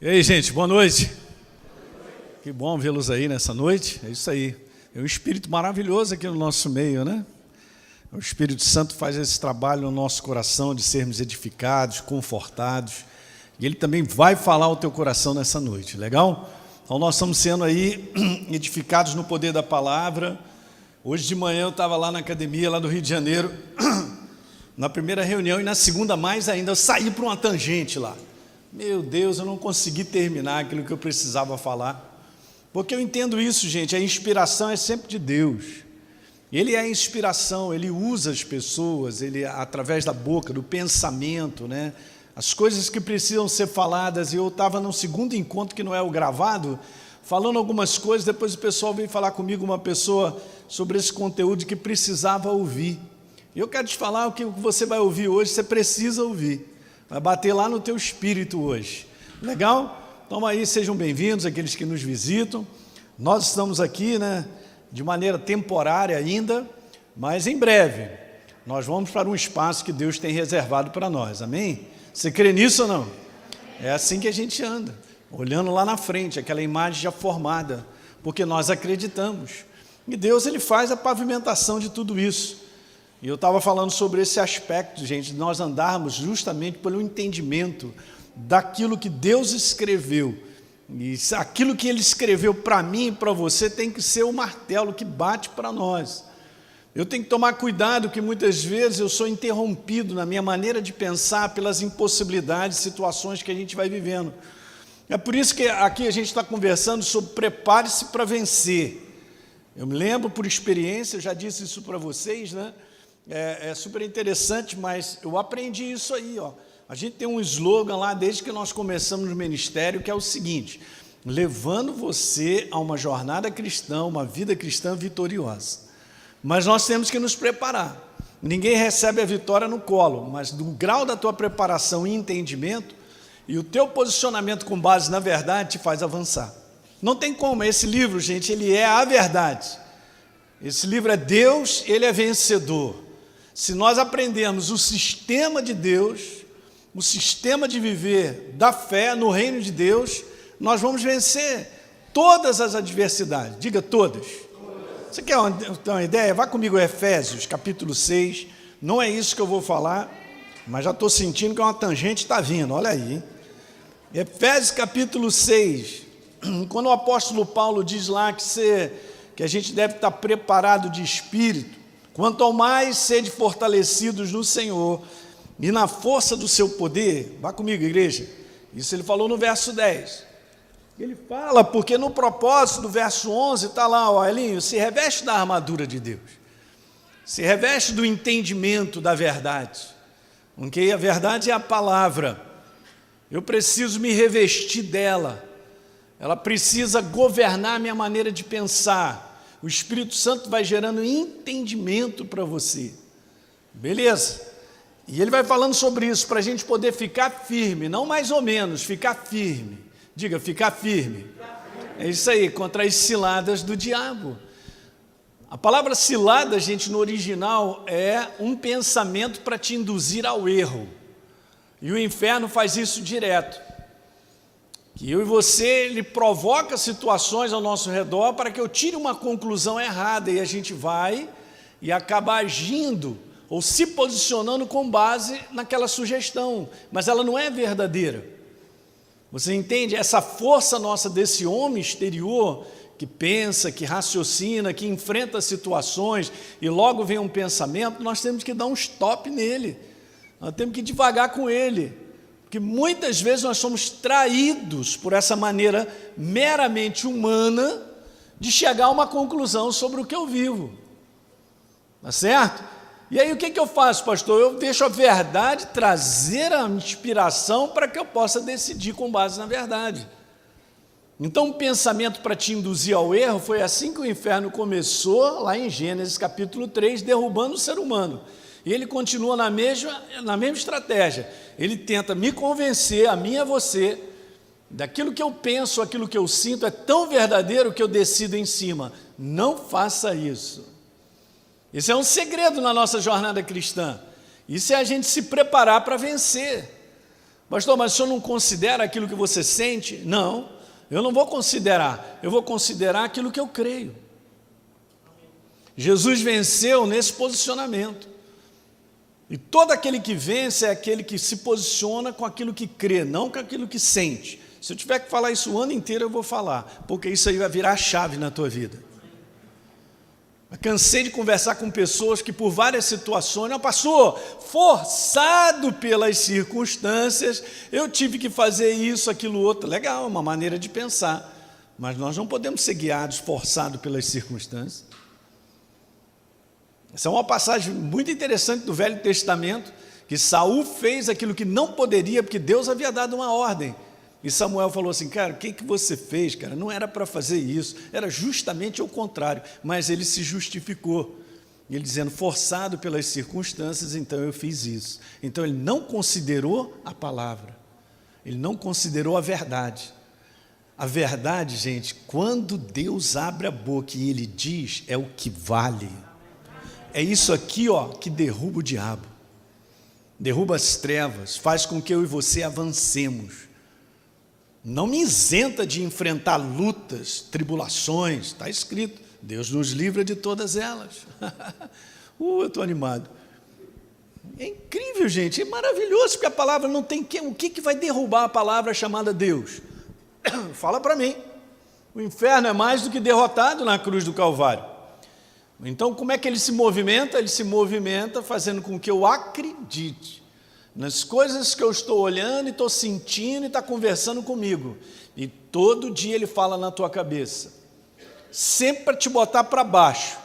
E aí, gente, boa noite. Que bom vê-los aí nessa noite. É isso aí. É um espírito maravilhoso aqui no nosso meio, né? O Espírito Santo faz esse trabalho no nosso coração de sermos edificados, confortados. E ele também vai falar ao teu coração nessa noite, legal? Então nós estamos sendo aí edificados no poder da palavra. Hoje de manhã eu estava lá na academia, lá do Rio de Janeiro, na primeira reunião, e na segunda mais ainda, eu saí para uma tangente lá. Meu Deus, eu não consegui terminar aquilo que eu precisava falar. Porque eu entendo isso, gente, a inspiração é sempre de Deus. Ele é a inspiração, Ele usa as pessoas, Ele, através da boca, do pensamento, né? As coisas que precisam ser faladas. Eu estava num segundo encontro, que não é o gravado, falando algumas coisas, depois o pessoal veio falar comigo, uma pessoa, sobre esse conteúdo que precisava ouvir. E eu quero te falar o que você vai ouvir hoje, você precisa ouvir. Vai bater lá no teu espírito hoje. Legal? Então aí, sejam bem-vindos, aqueles que nos visitam. Nós estamos aqui, né, de maneira temporária ainda, mas em breve nós vamos para um espaço que Deus tem reservado para nós. Amém? Você crê nisso ou não? É assim que a gente anda, olhando lá na frente, aquela imagem já formada, porque nós acreditamos. E Deus, Ele faz a pavimentação de tudo isso. E eu estava falando sobre esse aspecto, gente, de nós andarmos justamente pelo entendimento daquilo que Deus escreveu. E aquilo que Ele escreveu para mim e para você tem que ser o martelo que bate para nós. Eu tenho que tomar cuidado, que muitas vezes eu sou interrompido na minha maneira de pensar pelas impossibilidades, situações que a gente vai vivendo. É por isso que aqui a gente está conversando sobre prepare-se para vencer. Eu me lembro por experiência, eu já disse isso para vocês, né? É super interessante, mas eu aprendi isso aí, ó. A gente tem um slogan lá, desde que nós começamos no ministério, que é o seguinte: levando você a uma jornada cristã, uma vida cristã vitoriosa. Mas nós temos que nos preparar. Ninguém recebe a vitória no colo, mas do grau da tua preparação e entendimento, e o teu posicionamento com base na verdade te faz avançar. Não tem como. Esse livro, gente, ele é a verdade. Esse livro é Deus, Ele é vencedor. Se nós aprendermos o sistema de Deus, o sistema de viver da fé no reino de Deus, nós vamos vencer todas as adversidades. Diga todas. Você quer ter uma ideia? Vá comigo a Efésios, capítulo 6. Não é isso que eu vou falar, mas já estou sentindo que uma tangente está vindo. Olha aí, hein? Efésios, capítulo 6. Quando o apóstolo Paulo diz lá que a gente deve estar preparado de espírito, quanto ao mais sede fortalecidos no Senhor e na força do seu poder. Vá comigo, igreja. Isso ele falou no verso 10. Ele fala, porque no propósito do verso 11 está lá, ó, Elinho, se reveste da armadura de Deus. Se reveste do entendimento da verdade. Porque a verdade é a palavra. Eu preciso me revestir dela. Ela precisa governar a minha maneira de pensar. O Espírito Santo vai gerando entendimento para você. Beleza? E ele vai falando sobre isso, para a gente poder ficar firme, não mais ou menos, ficar firme. Diga, ficar firme. É isso aí, contra as ciladas do diabo. A palavra cilada, gente, no original, é um pensamento para te induzir ao erro. E o inferno faz isso direto. Que eu e você, ele provoca situações ao nosso redor para que eu tire uma conclusão errada, e a gente vai e acaba agindo ou se posicionando com base naquela sugestão, mas ela não é verdadeira. Você entende? Essa força nossa desse homem exterior, que pensa, que raciocina, que enfrenta situações e logo vem um pensamento, nós temos que dar um stop nele, nós temos que ir devagar com ele. Porque muitas vezes nós somos traídos por essa maneira meramente humana de chegar a uma conclusão sobre o que eu vivo. Tá certo? E aí o que eu faço, pastor? Eu deixo a verdade trazer a inspiração para que eu possa decidir com base na verdade. Então o pensamento para te induzir ao erro foi assim que o inferno começou, lá em Gênesis capítulo 3, derrubando o ser humano. E ele continua na mesma estratégia. Ele tenta me convencer, a mim e a você, daquilo que eu penso, aquilo que eu sinto é tão verdadeiro que eu decido em cima. Não faça isso. Isso é um segredo na nossa jornada cristã. Isso é a gente se preparar para vencer. Pastor, mas o senhor não considera aquilo que você sente? Não, eu não vou considerar, eu vou considerar aquilo que eu creio. Jesus venceu nesse posicionamento. E todo aquele que vence é aquele que se posiciona com aquilo que crê, não com aquilo que sente. Se eu tiver que falar isso o ano inteiro, eu vou falar, porque isso aí vai virar a chave na tua vida. Eu cansei de conversar com pessoas que por várias situações, não, pastor, forçado pelas circunstâncias, eu tive que fazer isso, aquilo, outro. Legal, é uma maneira de pensar, mas nós não podemos ser guiados, forçados pelas circunstâncias. Essa é uma passagem muito interessante do Velho Testamento, que Saul fez aquilo que não poderia, porque Deus havia dado uma ordem. E Samuel falou assim, cara, o que você fez, cara? Não era para fazer isso, era justamente o contrário. Mas ele se justificou, ele dizendo, forçado pelas circunstâncias, então eu fiz isso. Então ele não considerou a palavra, ele não considerou a verdade. A verdade, gente, quando Deus abre a boca e ele diz, é o que vale. É isso aqui, ó, que derruba o diabo, derruba as trevas, faz com que eu e você avancemos. Não me isenta de enfrentar lutas, tribulações, está escrito, Deus nos livra de todas elas. Eu estou animado. É incrível, gente, é maravilhoso, porque a palavra não tem o que vai derrubar a palavra chamada Deus? Fala para mim. O inferno é mais do que derrotado na cruz do Calvário. Então, como é que ele se movimenta? Ele se movimenta fazendo com que eu acredite nas coisas que eu estou olhando e estou sentindo e está conversando comigo. E todo dia ele fala na tua cabeça, sempre para te botar para baixo,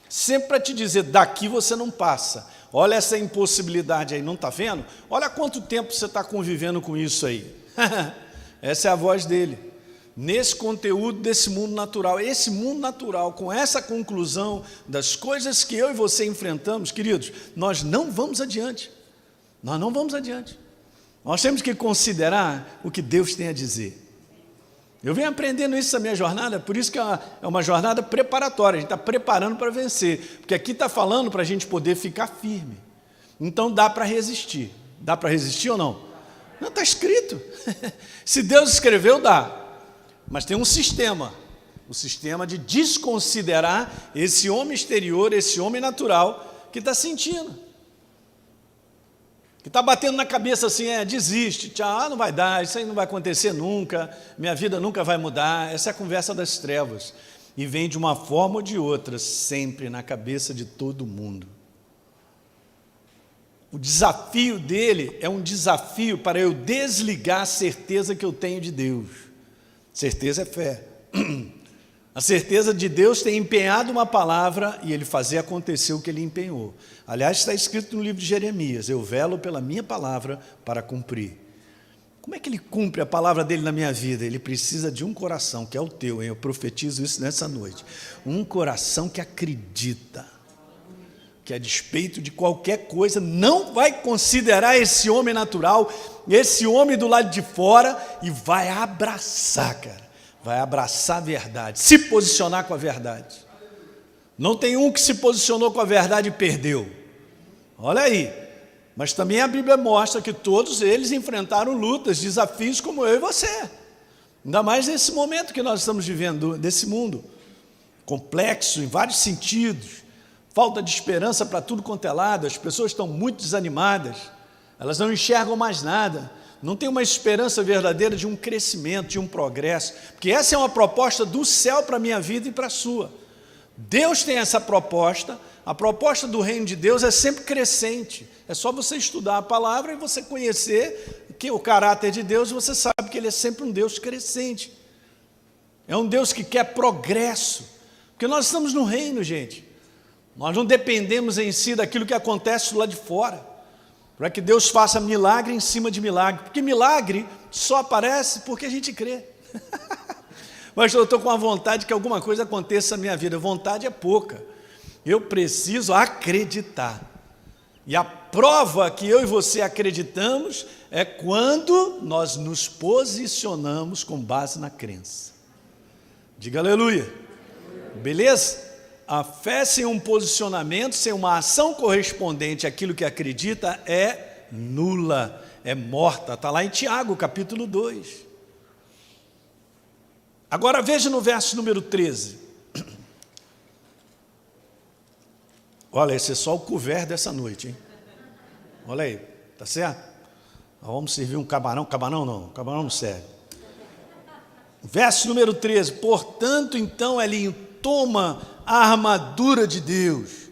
sempre para te dizer, daqui você não passa. Olha essa impossibilidade aí, não está vendo? Olha quanto tempo você está convivendo com isso aí. Essa é a voz dele. Nesse conteúdo desse mundo natural, esse mundo natural, com essa conclusão das coisas que eu e você enfrentamos, queridos, nós não vamos adiante. Nós não vamos adiante. Nós temos que considerar o que Deus tem a dizer. Eu venho aprendendo isso na minha jornada, por isso que é uma jornada preparatória, a gente está preparando para vencer, porque aqui está falando para a gente poder ficar firme. Então dá para resistir. Dá para resistir ou não? Não, está escrito. Se Deus escreveu, dá. Mas tem um sistema, o sistema de desconsiderar esse homem exterior, esse homem natural que está sentindo, que está batendo na cabeça assim, desiste, tchau, não vai dar, isso aí não vai acontecer nunca, minha vida nunca vai mudar. Essa é a conversa das trevas e vem de uma forma ou de outra, sempre na cabeça de todo mundo. O desafio dele é um desafio para eu desligar a certeza que eu tenho de Deus. Certeza é fé. A certeza de Deus ter empenhado uma palavra e ele fazer acontecer o que ele empenhou. Aliás, está escrito no livro de Jeremias, eu velo pela minha palavra para cumprir. Como é que ele cumpre a palavra dele na minha vida? Ele precisa de um coração, que é o teu, hein? Eu profetizo isso nessa noite. Um coração que acredita, que a despeito de qualquer coisa, não vai considerar esse homem natural, esse homem do lado de fora, e vai abraçar, cara, vai abraçar a verdade, se posicionar com a verdade. Não tem um que se posicionou com a verdade e perdeu, olha aí, mas também a Bíblia mostra que todos eles enfrentaram lutas, desafios como eu e você, ainda mais nesse momento que nós estamos vivendo, desse mundo, complexo em vários sentidos, falta de esperança para tudo quanto é lado, as pessoas estão muito desanimadas, elas não enxergam mais nada, não tem uma esperança verdadeira de um crescimento, de um progresso, porque essa é uma proposta do céu para a minha vida e para a sua. Deus tem essa proposta, a proposta do reino de Deus é sempre crescente, é só você estudar a palavra e você conhecer que o caráter de Deus, você sabe que ele é sempre um Deus crescente, é um Deus que quer progresso, porque nós estamos no reino, gente. Nós não dependemos em si daquilo que acontece lá de fora, para que Deus faça milagre em cima de milagre, porque milagre só aparece porque a gente crê. Mas eu estou com a vontade que alguma coisa aconteça na minha vida, vontade é pouca, eu preciso acreditar, e a prova que eu e você acreditamos é quando nós nos posicionamos com base na crença. Diga aleluia, beleza? A fé sem um posicionamento, sem uma ação correspondente àquilo que acredita é nula, é morta. Está lá em Tiago, capítulo 2. Agora veja no verso número 13. Olha, esse é só o couvert dessa noite, hein? Olha aí, tá certo? Nós vamos servir um camarão. Camarão não serve. Verso número 13. Portanto, então, Elinho, toma a armadura de Deus.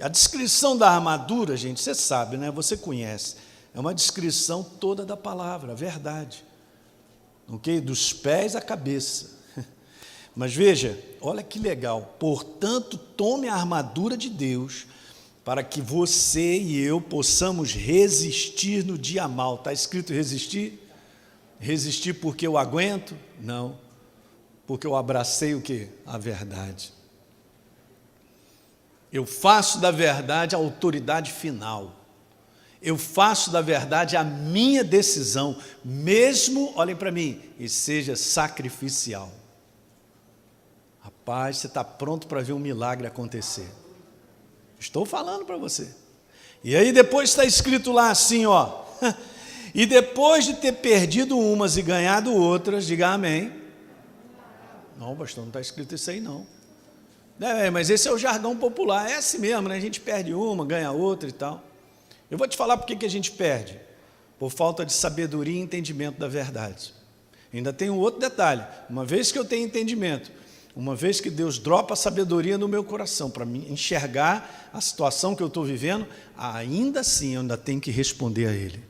A descrição da armadura, gente, você sabe, né? Você conhece. É uma descrição toda da palavra, a verdade. Ok? Dos pés à cabeça. Mas veja, olha que legal. Portanto, tome a armadura de Deus para que você e eu possamos resistir no dia mal. Está escrito resistir? Resistir porque eu aguento? Não. Porque eu abracei o quê? A verdade. Eu faço da verdade a autoridade final. Eu faço da verdade a minha decisão, mesmo, olhem para mim, e seja sacrificial. Rapaz, você está pronto para ver um milagre acontecer. Estou falando para você. E aí depois está escrito lá assim, ó. E depois de ter perdido umas e ganhado outras, diga amém. Não, pastor, não está escrito isso aí não. Mas esse é o jargão popular, é assim mesmo, né? A gente perde uma, ganha outra e tal. Eu vou te falar por que a gente perde. Por falta de sabedoria e entendimento da verdade. Ainda tem um outro detalhe. Uma vez que eu tenho entendimento, uma vez que Deus dropa a sabedoria no meu coração para me enxergar a situação que eu estou vivendo, ainda assim eu ainda tenho que responder a Ele.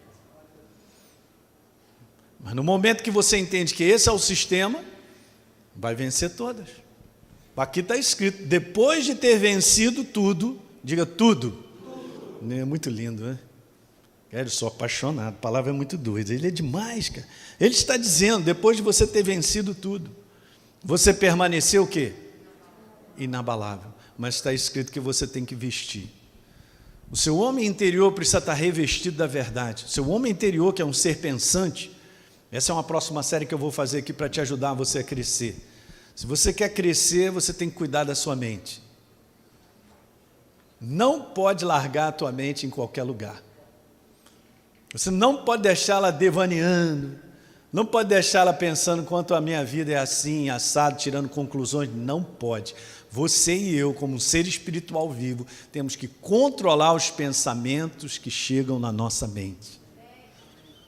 Mas no momento que você entende que esse é o sistema, vai vencer todas. Aqui está escrito, depois de ter vencido tudo, diga tudo. É muito lindo, né? Eu sou apaixonado, a palavra é muito doida, ele é demais, cara. Ele está dizendo, depois de você ter vencido tudo, você permaneceu o quê? Inabalável. Mas está escrito que você tem que vestir. O seu homem interior precisa estar revestido da verdade. O seu homem interior, que é um ser pensante, essa é uma próxima série que eu vou fazer aqui para te ajudar você a crescer. Se você quer crescer, você tem que cuidar da sua mente. Não pode largar a tua mente em qualquer lugar. Você não pode deixá-la devaneando, não pode deixá-la pensando quanto a minha vida é assim, assado, tirando conclusões. Não pode. Você e eu, como um ser espiritual vivo, temos que controlar os pensamentos que chegam na nossa mente.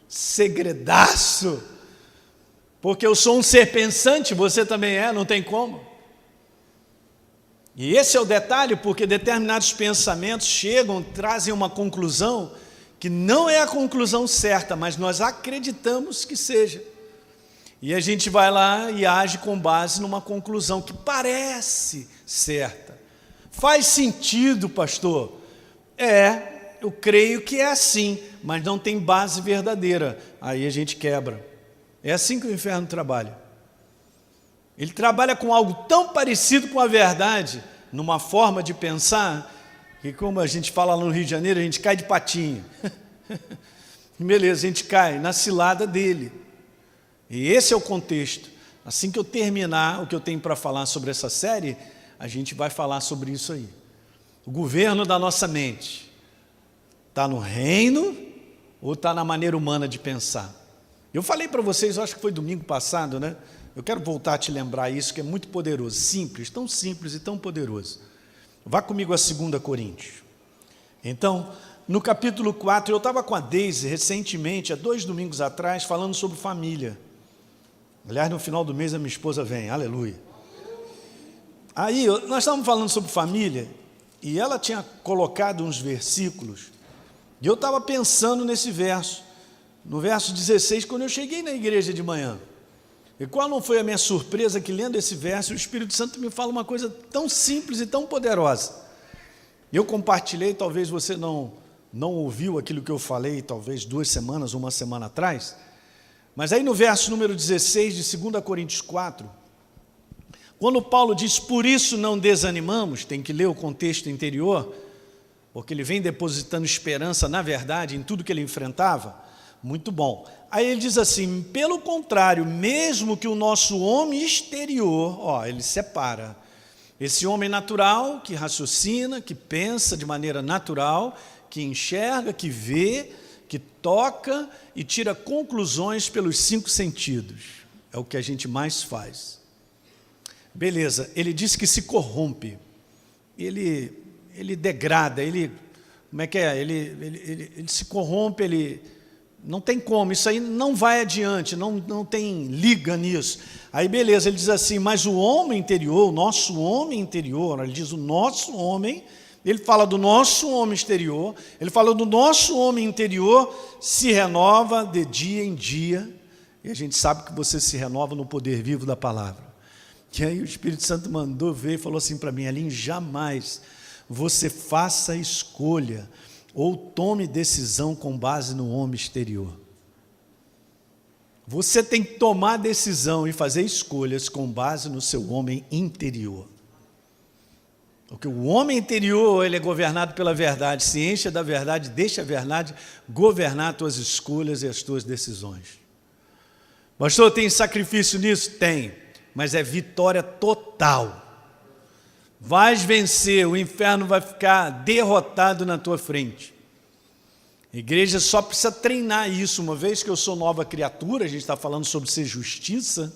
Segredaço! Porque eu sou um ser pensante, você também é, não tem como. E esse é o detalhe, porque determinados pensamentos chegam, trazem uma conclusão que não é a conclusão certa, mas nós acreditamos que seja. E a gente vai lá e age com base numa conclusão que parece certa. Faz sentido, pastor? Eu creio que é assim, mas não tem base verdadeira. Aí a gente quebra. É assim que o inferno trabalha. Ele trabalha com algo tão parecido com a verdade, numa forma de pensar, que como a gente fala lá no Rio de Janeiro, a gente cai de patinho. Beleza, a gente cai na cilada dele. E esse é o contexto. Assim que eu terminar o que eu tenho para falar sobre essa série, a gente vai falar sobre isso aí. O governo da nossa mente está no reino ou está na maneira humana de pensar? Eu falei para vocês, acho que foi domingo passado, né? Eu quero voltar a te lembrar isso, que é muito poderoso, simples, tão simples e tão poderoso. Vá comigo a 2 Coríntios. Então, no capítulo 4, eu estava com a Deise recentemente, há 2 domingos atrás, falando sobre família. Aliás, no final do mês a minha esposa vem, aleluia. Aí, nós estávamos falando sobre família, e ela tinha colocado uns versículos, e eu estava pensando nesse verso. No verso 16, quando eu cheguei na igreja de manhã, e qual não foi a minha surpresa que lendo esse verso, o Espírito Santo me fala uma coisa tão simples e tão poderosa. Eu compartilhei, talvez você não ouviu aquilo que eu falei, talvez 2 semanas, 1 semana atrás, mas aí no verso número 16 de 2 Coríntios 4, quando Paulo diz, por isso não desanimamos, tem que ler o contexto interior, porque ele vem depositando esperança na verdade, em tudo que ele enfrentava. Muito bom. Aí ele diz assim, pelo contrário, mesmo que o nosso homem exterior, ele separa. Esse homem natural, que raciocina, que pensa de maneira natural, que enxerga, que vê, que toca e tira conclusões pelos 5 sentidos. É o que a gente mais faz. Beleza, ele diz que se corrompe, ele degrada, como é que é? Ele se corrompe, ele não tem como, isso aí não vai adiante, não tem liga nisso. Aí beleza, ele diz assim, mas o homem interior, o nosso homem interior, ele diz o nosso homem, ele fala do nosso homem exterior, ele fala do nosso homem interior, se renova de dia em dia, e a gente sabe que você se renova no poder vivo da palavra. E aí o Espírito Santo mandou ver e falou assim para mim, Aline, jamais você faça escolha ou tome decisão com base no homem exterior. Você tem que tomar decisão e fazer escolhas com base no seu homem interior. Porque o homem interior, ele é governado pela verdade, se enche da verdade, deixa a verdade governar as tuas escolhas e as tuas decisões. Pastor, tem sacrifício nisso? Tem, mas é vitória total. Vais vencer, o inferno vai ficar derrotado na tua frente. A igreja só precisa treinar isso, uma vez que eu sou nova criatura, a gente está falando sobre ser justiça,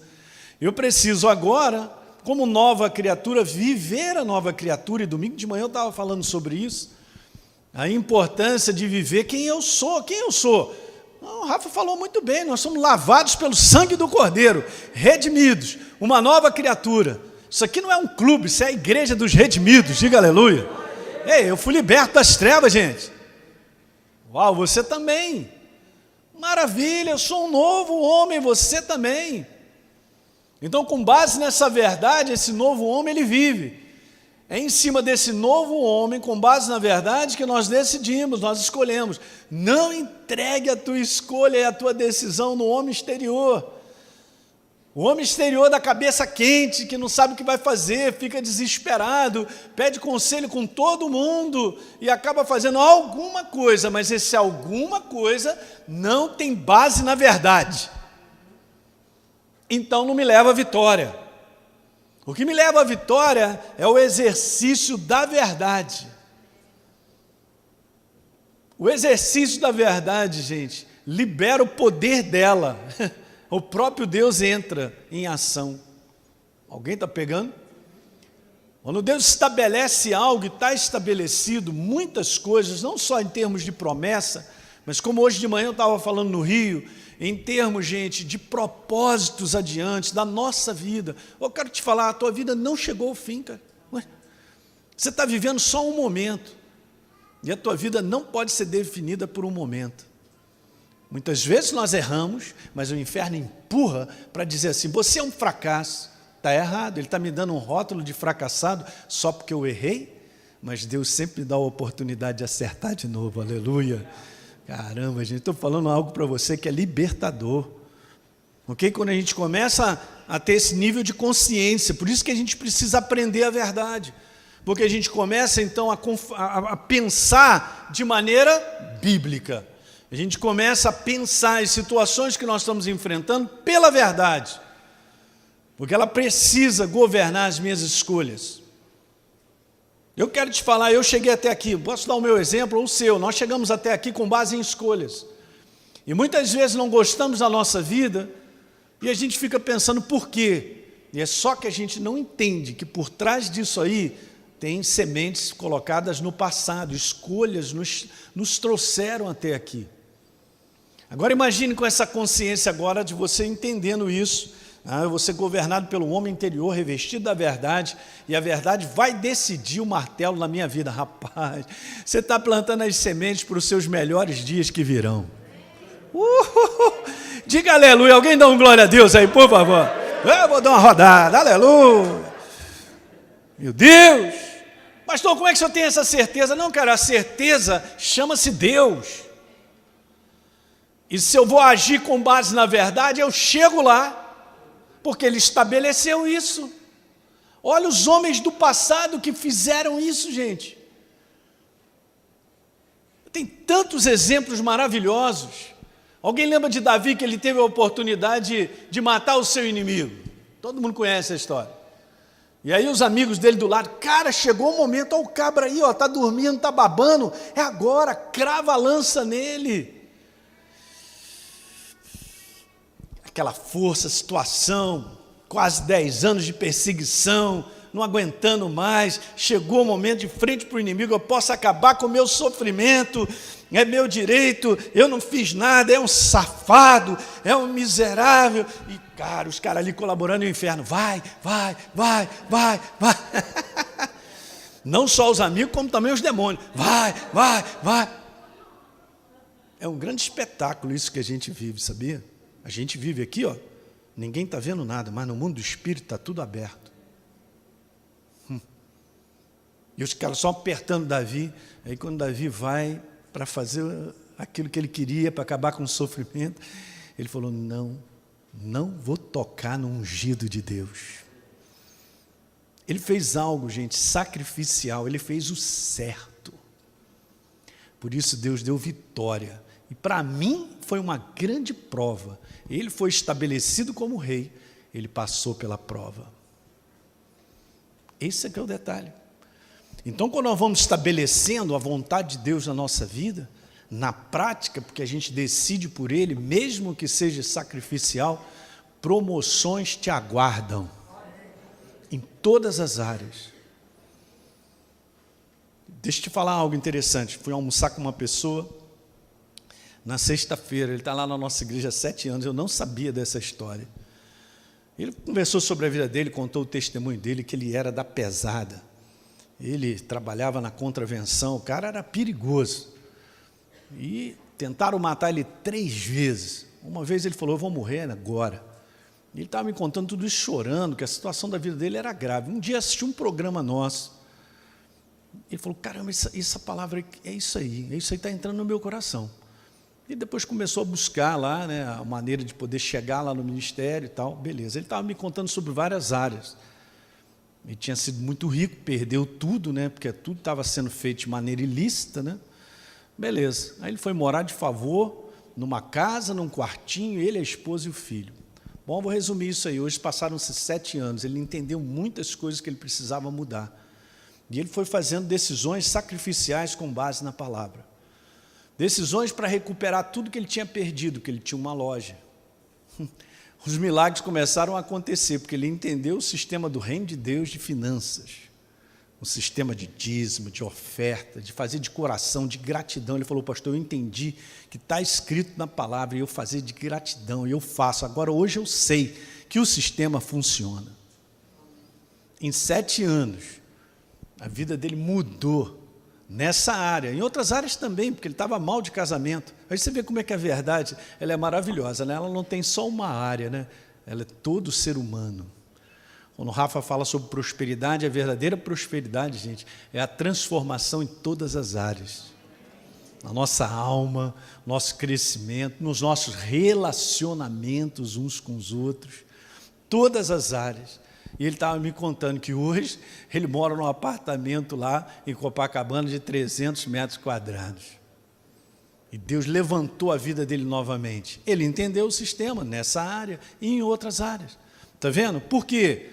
eu preciso agora, como nova criatura, viver a nova criatura, e domingo de manhã eu estava falando sobre isso, a importância de viver quem eu sou. O Rafa falou muito bem, nós somos lavados pelo sangue do Cordeiro, redimidos, uma nova criatura. Isso aqui não é um clube, isso é a igreja dos redimidos, diga aleluia. Ei, eu fui liberto das trevas, gente. Uau, você também. Maravilha, eu sou um novo homem, você também. Então, com base nessa verdade, esse novo homem, ele vive. É em cima desse novo homem, com base na verdade, que nós decidimos, nós escolhemos. Não entregue a tua escolha e a tua decisão no homem exterior. O homem exterior da cabeça quente, que não sabe o que vai fazer, fica desesperado, pede conselho com todo mundo e acaba fazendo alguma coisa, mas esse alguma coisa não tem base na verdade. Então não me leva à vitória. O que me leva à vitória é o exercício da verdade. O exercício da verdade, gente, libera o poder dela. O próprio Deus entra em ação. Alguém está pegando? Quando Deus estabelece algo e está estabelecido muitas coisas, não só em termos de promessa, mas como hoje de manhã eu estava falando no Rio, em termos, gente, de propósitos adiante da nossa vida. Eu quero te falar, a tua vida não chegou ao fim, cara. Você está vivendo só um momento, e a tua vida não pode ser definida por um momento. Muitas vezes nós erramos, mas o inferno empurra para dizer assim, você é um fracasso. Está errado, ele está me dando um rótulo de fracassado só porque eu errei, mas Deus sempre me dá a oportunidade de acertar de novo, aleluia. Caramba, gente, estou falando algo para você que é libertador. Ok? Quando a gente começa a ter esse nível de consciência, por isso que a gente precisa aprender a verdade. Porque a gente começa então a pensar de maneira bíblica. A gente começa a pensar em situações que nós estamos enfrentando pela verdade, porque ela precisa governar as minhas escolhas. Eu quero te falar, eu cheguei até aqui, posso dar o meu exemplo ou o seu, nós chegamos até aqui com base em escolhas, e muitas vezes não gostamos da nossa vida, e a gente fica pensando por quê, e é só que a gente não entende que por trás disso aí, tem sementes colocadas no passado, escolhas nos trouxeram até aqui. Agora imagine com essa consciência agora de você entendendo isso, você governado pelo homem interior, revestido da verdade, e a verdade vai decidir o martelo na minha vida. Rapaz, você está plantando as sementes para os seus melhores dias que virão. Diga aleluia, alguém dá um glória a Deus aí, por favor. Eu vou dar uma rodada, aleluia. Meu Deus, pastor, como é que o senhor tem essa certeza? Não, cara, a certeza chama-se Deus. E se eu vou agir com base na verdade, eu chego lá, porque Ele estabeleceu isso. Olha os homens do passado que fizeram isso, gente. Tem tantos exemplos maravilhosos. Alguém lembra de Davi, que ele teve a oportunidade de matar o seu inimigo? Todo mundo conhece a história. E aí os amigos dele do lado, cara, chegou o momento, olha o cabra aí, está dormindo, está babando, é agora, crava a lança nele. aquela força, situação, quase 10 anos de perseguição, não aguentando mais, chegou o momento de frente para o inimigo, eu posso acabar com o meu sofrimento, é meu direito, eu não fiz nada, é um safado, é um miserável, e cara, os caras ali colaborando no inferno, vai, não só os amigos, como também os demônios, vai, é um grande espetáculo isso que a gente vive, sabia? A gente vive aqui, ó, ninguém está vendo nada, mas no mundo do espírito está tudo aberto. E os caras só apertando Davi, aí quando Davi vai para fazer aquilo que ele queria, para acabar com o sofrimento, ele falou, não vou tocar no ungido de Deus. Ele fez algo, gente, sacrificial, ele fez o certo. Por isso Deus deu vitória. E para mim foi uma grande prova. Ele foi estabelecido como rei, ele passou pela prova. Esse é que é o detalhe. Então, quando nós vamos estabelecendo a vontade de Deus na nossa vida, na prática, porque a gente decide por Ele, mesmo que seja sacrificial, promoções te aguardam, em todas as áreas. Deixa eu te falar algo interessante. Fui almoçar com uma pessoa, na sexta-feira, ele está lá na nossa igreja há 7 anos, eu não sabia dessa história. Ele conversou sobre a vida dele, contou o testemunho dele, que ele era da pesada. Ele trabalhava na contravenção, o cara era perigoso. E tentaram matar ele 3 vezes. Uma vez ele falou, eu vou morrer agora. Ele estava me contando tudo isso chorando, que a situação da vida dele era grave. Um dia assisti um programa nosso. Ele falou, caramba, essa palavra é isso aí está entrando no meu coração. E depois começou a buscar lá, né, a maneira de poder chegar lá no ministério e tal. Beleza, ele estava me contando sobre várias áreas. Ele tinha sido muito rico, perdeu tudo, né, porque tudo estava sendo feito de maneira ilícita, né? Beleza, aí ele foi morar de favor, numa casa, num quartinho, ele, a esposa e o filho. Bom, vou resumir isso aí. Hoje passaram-se 7 anos, ele entendeu muitas coisas que ele precisava mudar. E ele foi fazendo decisões sacrificiais com base na palavra. Decisões para recuperar tudo que ele tinha perdido, que ele tinha uma loja. Os milagres começaram a acontecer, porque ele entendeu o sistema do reino de Deus de finanças, o sistema de dízimo, de oferta, de fazer de coração, de gratidão. Ele falou, pastor, eu entendi que está escrito na palavra, e eu fazer de gratidão, e eu faço. Agora, hoje eu sei que o sistema funciona. Em 7 anos, a vida dele mudou nessa área, em outras áreas também, porque ele estava mal de casamento. Aí você vê como é que a verdade, ela é maravilhosa, né? Ela não tem só uma área, né? Ela é todo ser humano. Quando o Rafa fala sobre prosperidade, a verdadeira prosperidade, gente, é a transformação em todas as áreas. Na nossa alma, nosso crescimento, nos nossos relacionamentos uns com os outros, todas as áreas. E ele estava me contando que hoje ele mora num apartamento lá em Copacabana de 300 metros quadrados. E Deus levantou a vida dele novamente. Ele entendeu o sistema nessa área e em outras áreas. Está vendo? Por quê?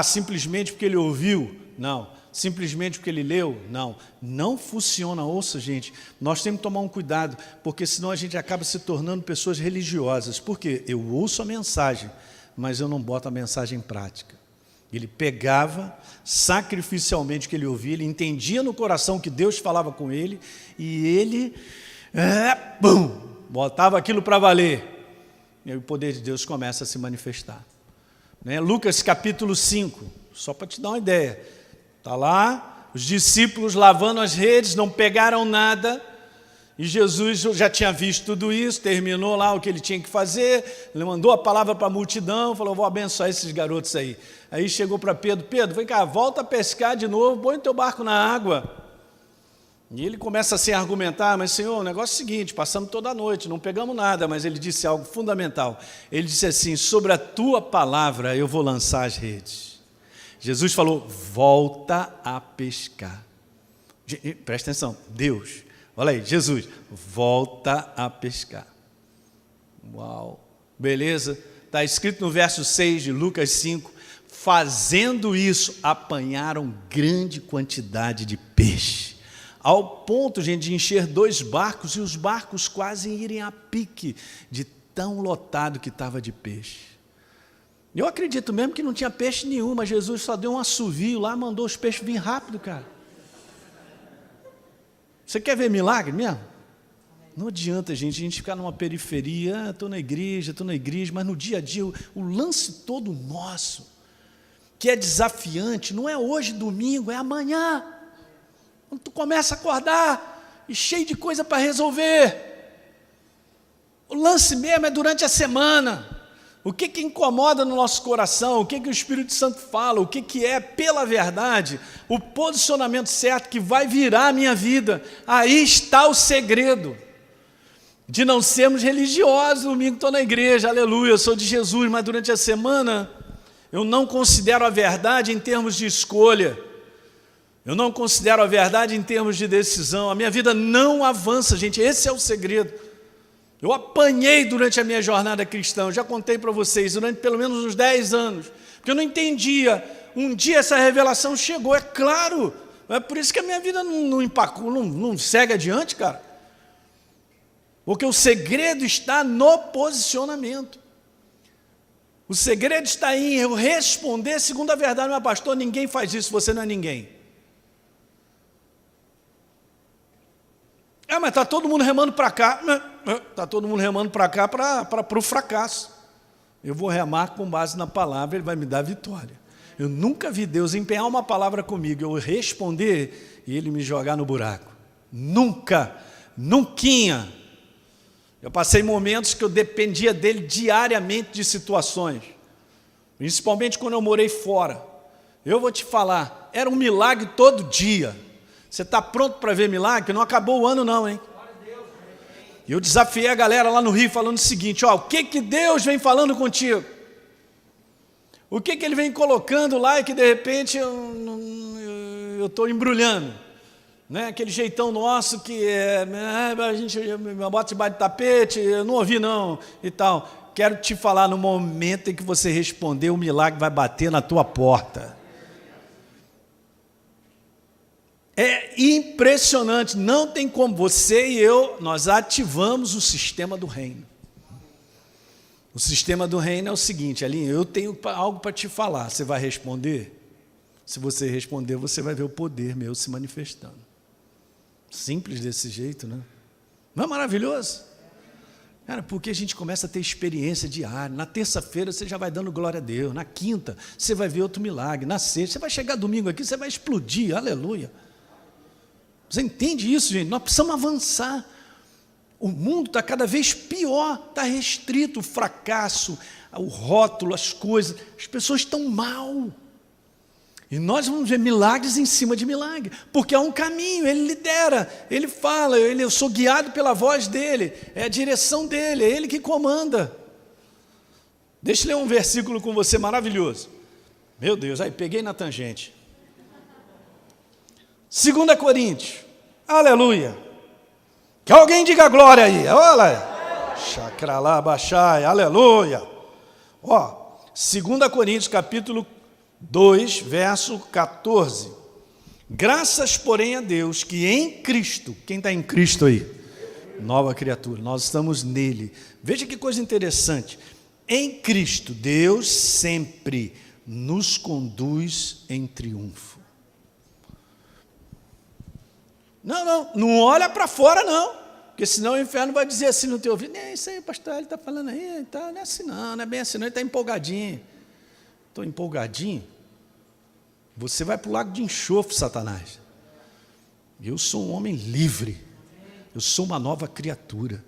Simplesmente porque ele ouviu? Não. Simplesmente porque ele leu? Não. Não funciona. Ouça, gente, nós temos que tomar um cuidado, porque senão a gente acaba se tornando pessoas religiosas. Por quê? Eu ouço a mensagem, mas eu não boto a mensagem em prática. Ele pegava sacrificialmente o que ele ouvia, ele entendia no coração que Deus falava com ele, e ele botava aquilo para valer. E aí o poder de Deus começa a se manifestar. Né? Lucas capítulo 5, só para te dar uma ideia. Está lá, os discípulos lavando as redes, não pegaram nada. E Jesus já tinha visto tudo isso, terminou lá o que ele tinha que fazer, ele mandou a palavra para a multidão, falou, vou abençoar esses garotos aí. Aí chegou para Pedro, vem cá, volta a pescar de novo, põe o teu barco na água. E ele começa assim a argumentar, mas Senhor, o negócio é o seguinte, passamos toda a noite, não pegamos nada, mas ele disse algo fundamental. Ele disse assim, sobre a tua palavra eu vou lançar as redes. Jesus falou, volta a pescar. Presta atenção, Deus... Olha aí, Jesus, volta a pescar. Uau, beleza? Está escrito no verso 6 de Lucas 5, fazendo isso, apanharam grande quantidade de peixe, ao ponto, gente, de encher 2 barcos, e os barcos quase irem a pique, de tão lotado que estava de peixe. Eu acredito mesmo que não tinha peixe nenhum, mas Jesus só deu um assovio lá, mandou os peixes vir rápido, cara. Você quer ver milagre mesmo? Não adianta, gente, a gente ficar numa periferia, estou na igreja, mas no dia a dia, o lance todo nosso, que é desafiante, não é hoje, domingo, é amanhã. Quando tu começa a acordar e cheio de coisa para resolver. O lance mesmo é durante a semana. O que incomoda no nosso coração, o que o Espírito Santo fala, o que é, pela verdade, o posicionamento certo que vai virar a minha vida. Aí está o segredo de não sermos religiosos. Domingo estou na igreja, aleluia, eu sou de Jesus, mas durante a semana eu não considero a verdade em termos de escolha, eu não considero a verdade em termos de decisão, a minha vida não avança, gente, esse é o segredo. Eu apanhei durante a minha jornada cristã, eu já contei para vocês, durante pelo menos uns 10 anos, porque eu não entendia. Um dia essa revelação chegou, é claro, é por isso que a minha vida não empacou, não segue adiante, cara. Porque o segredo está no posicionamento. O segredo está em eu responder segundo a verdade. Meu pastor, ninguém faz isso, você não é ninguém. Mas está todo mundo remando para cá. Está todo mundo remando para cá para o fracasso. Eu vou remar com base na palavra, Ele vai me dar vitória. Eu nunca vi Deus empenhar uma palavra comigo, eu responder e Ele me jogar no buraco. Nunca, nunca. Eu passei momentos que eu dependia dEle diariamente de situações. Principalmente quando eu morei fora. Eu vou te falar, era um milagre todo dia. Você está pronto para ver milagre? Não acabou o ano não, hein? E eu desafiei a galera lá no Rio falando o seguinte, o que Deus vem falando contigo? O que Ele vem colocando lá e que de repente eu estou embrulhando? Né? Aquele jeitão nosso que a gente bota debaixo de tapete, eu não ouvi não e tal. Quero te falar, no momento em que você responder, o milagre vai bater na tua porta. É impressionante, não tem como, você e eu, nós ativamos o sistema do reino. O sistema do reino é o seguinte, Alinha, eu tenho algo para te falar, você vai responder? Se você responder, você vai ver o poder meu se manifestando. Simples desse jeito, né? Não é maravilhoso? Cara, porque a gente começa a ter experiência diária, na terça-feira você já vai dando glória a Deus, na quinta você vai ver outro milagre, na sexta, você vai chegar domingo aqui, você vai explodir, aleluia. Você entende isso, gente? Nós precisamos avançar. O mundo está cada vez pior, está restrito, o fracasso, o rótulo, as coisas. As pessoas estão mal. E nós vamos ver milagres em cima de milagre, porque há um caminho, Ele lidera, Ele fala, eu sou guiado pela voz dEle, é a direção dEle, é Ele que comanda. Deixa eu ler um versículo com você maravilhoso. Meu Deus, aí peguei na tangente. 2 Coríntios, aleluia, que alguém diga glória aí, olha, chacralá, baixai, aleluia, 2 Coríntios capítulo 2, verso 14, graças porém a Deus que em Cristo, quem está em Cristo aí? Nova criatura, nós estamos nele, veja que coisa interessante, em Cristo Deus sempre nos conduz em triunfo. Não olha para fora não, porque senão o inferno vai dizer assim no teu ouvido, isso aí pastor, ele está falando aí, não é assim não é bem assim não, ele está empolgadinho. Estou empolgadinho? Você vai para o lago de enxofre, Satanás. Eu sou um homem livre, eu sou uma nova criatura,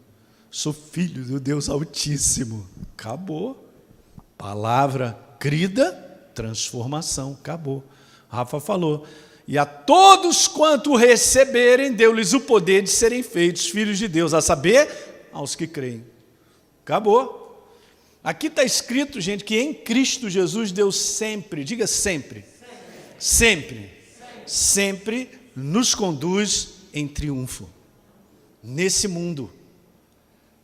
sou filho do Deus Altíssimo, acabou, palavra crida, transformação, acabou. Rafa falou, e a todos quanto receberem, deu-lhes o poder de serem feitos filhos de Deus, a saber, aos que creem. Acabou. Aqui está escrito, gente, que em Cristo Jesus Deus sempre, diga sempre, sempre nos conduz em triunfo, nesse mundo.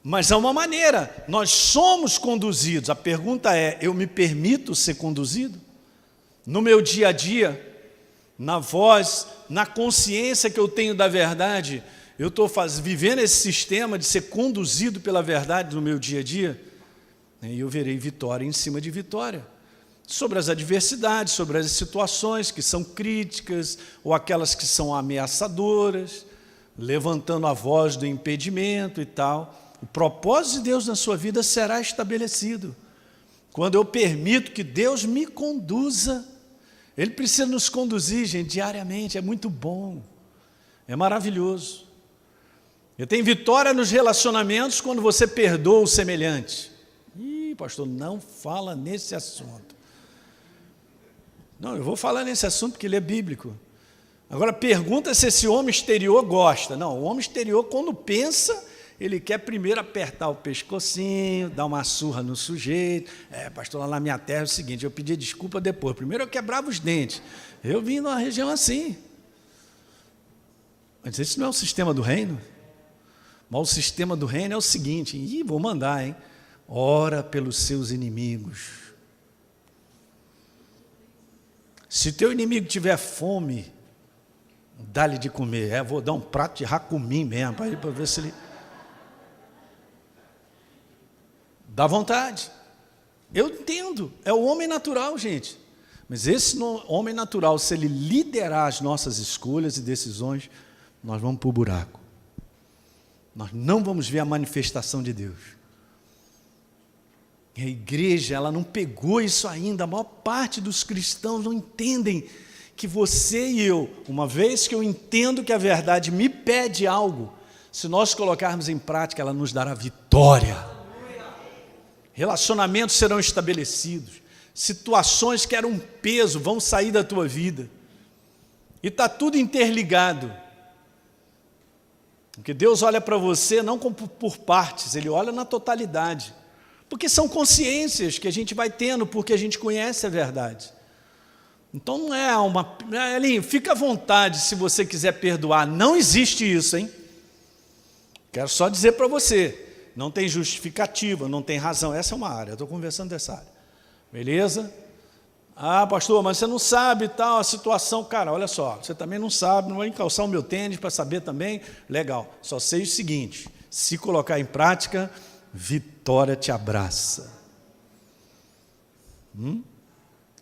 Mas há uma maneira, nós somos conduzidos, a pergunta é, eu me permito ser conduzido? No meu dia a dia, na voz, na consciência que eu tenho da verdade, eu estou vivendo esse sistema de ser conduzido pela verdade no meu dia a dia, e eu verei vitória em cima de vitória. Sobre as adversidades, sobre as situações que são críticas, ou aquelas que são ameaçadoras, levantando a voz do impedimento e tal. O propósito de Deus na sua vida será estabelecido. Quando eu permito que Deus me conduza, Ele precisa nos conduzir, gente, diariamente, é muito bom, é maravilhoso. Eu tenho vitória nos relacionamentos quando você perdoa o semelhante. Ih, pastor, não fala nesse assunto. Não, eu vou falar nesse assunto porque ele é bíblico. Agora, pergunta se esse homem exterior gosta. Não, o homem exterior, quando pensa, ele quer primeiro apertar o pescocinho, dar uma surra no sujeito. Pastor, lá na minha terra é o seguinte, eu pedi desculpa depois. Primeiro eu quebrava os dentes. Eu vim numa região assim. Mas esse não é o sistema do reino. Mas o sistema do reino é o seguinte, vou mandar, hein? Ora pelos seus inimigos. Se teu inimigo tiver fome, dá-lhe de comer. Vou dar um prato de racumim mesmo, para ver se ele... Dá vontade. Eu entendo, é o homem natural, gente. Mas esse homem natural, se ele liderar as nossas escolhas e decisões, nós vamos para o buraco. Nós não vamos ver a manifestação de Deus. E a igreja, ela não pegou isso ainda. A maior parte dos cristãos não entendem que você e eu, uma vez que eu entendo que a verdade me pede algo, se nós colocarmos em prática, ela nos dará vitória. Relacionamentos serão estabelecidos. Situações que eram um peso vão sair da tua vida. E está tudo interligado. Porque Deus olha para você não por partes, Ele olha na totalidade. Porque são consciências que a gente vai tendo, porque a gente conhece a verdade. Então não é uma... Elinho, fica à vontade se você quiser perdoar. Não existe isso, hein? Quero só dizer para você, não tem justificativa, não tem razão. Essa é uma área, eu estou conversando dessa área. Beleza? Pastor, mas você não sabe tal, a situação. Cara, olha só, você também não sabe, não vai encalçar o meu tênis para saber também. Legal, só sei o seguinte, se colocar em prática, vitória te abraça.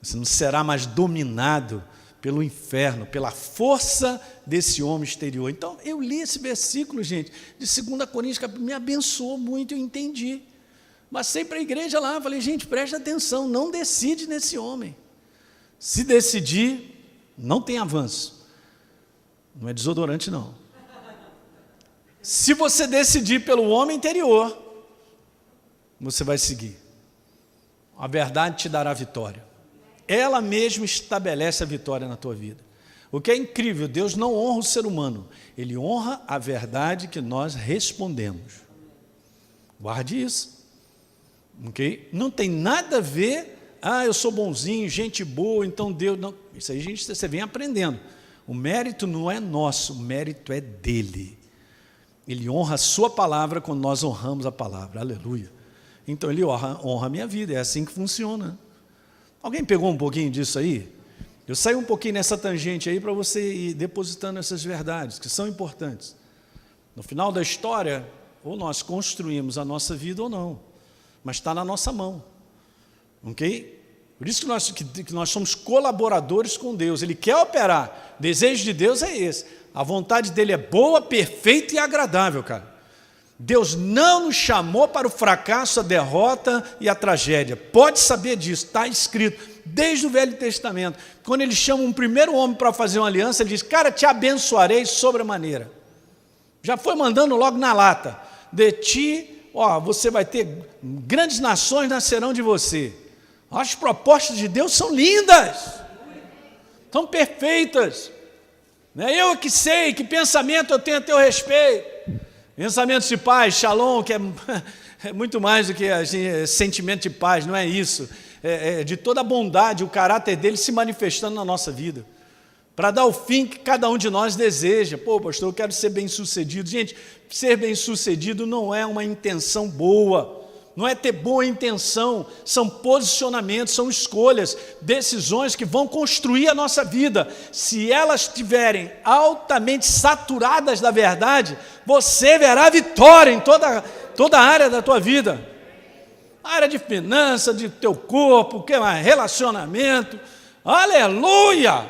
Você não será mais dominado pelo inferno, pela força desse homem exterior. Então, eu li esse versículo, gente, de 2 Coríntios, me abençoou muito, eu entendi. Mas sempre a igreja lá, falei, gente, preste atenção, não decide nesse homem. Se decidir, não tem avanço. Não é desodorante, não. Se você decidir pelo homem interior, você vai seguir. A verdade te dará vitória. Ela mesma estabelece a vitória na tua vida. O que é incrível, Deus não honra o ser humano, Ele honra a verdade que nós respondemos. Guarde isso. Okay? Não tem nada a ver, eu sou bonzinho, gente boa, então Deus... Não. Isso aí você vem aprendendo. O mérito não é nosso, o mérito é dEle. Ele honra a sua palavra quando nós honramos a palavra. Aleluia. Então Ele honra a minha vida, é assim que funciona. Alguém pegou um pouquinho disso aí? Eu saí um pouquinho nessa tangente aí para você ir depositando essas verdades, que são importantes. No final da história, ou nós construímos a nossa vida ou não, mas está na nossa mão. Ok? Por isso que nós somos colaboradores com Deus. Ele quer operar. O desejo de Deus é esse. A vontade dEle é boa, perfeita e agradável, cara. Deus não nos chamou para o fracasso, a derrota e a tragédia. Pode saber disso, está escrito desde o Velho Testamento. Quando Ele chama um primeiro homem para fazer uma aliança, Ele diz, cara, te abençoarei sobremaneira. Já foi mandando logo na lata. De ti, você vai ter, grandes nações nascerão de você. As propostas de Deus são lindas, são perfeitas. Eu que sei que pensamento eu tenho a teu respeito. Pensamentos de paz, shalom, que é muito mais do que sentimento de paz, não é isso. É de toda a bondade, o caráter dele se manifestando na nossa vida. Para dar o fim que cada um de nós deseja. Pastor, eu quero ser bem-sucedido. Gente, ser bem-sucedido não é uma intenção boa. não é ter boa intenção, são posicionamentos, são escolhas, decisões que vão construir a nossa vida. Se elas estiverem altamente saturadas da verdade, você verá vitória em toda a área da tua vida. A área de finanças, de teu corpo, que mais? Relacionamento. Aleluia!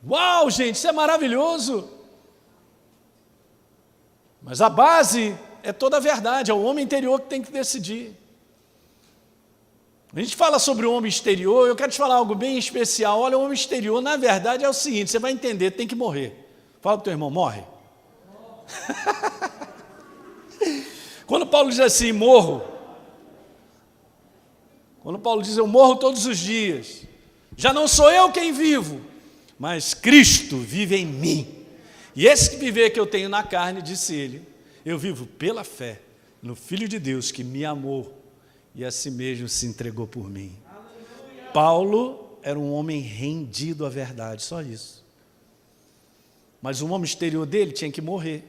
Uau, gente, isso é maravilhoso. Mas a base é toda a verdade, é o homem interior que tem que decidir. A gente fala sobre o homem exterior, eu quero te falar algo bem especial. Olha, o homem exterior, na verdade, é o seguinte, você vai entender, tem que morrer. Fala para o teu irmão, morre. Quando Paulo diz assim, morro, quando Paulo diz, eu morro todos os dias, já não sou eu quem vivo, mas Cristo vive em mim. E esse viver que eu tenho na carne, disse ele, eu vivo pela fé no Filho de Deus que me amou e a si mesmo se entregou por mim. Aleluia. Paulo era um homem rendido à verdade, só isso. Mas o homem exterior dele tinha que morrer.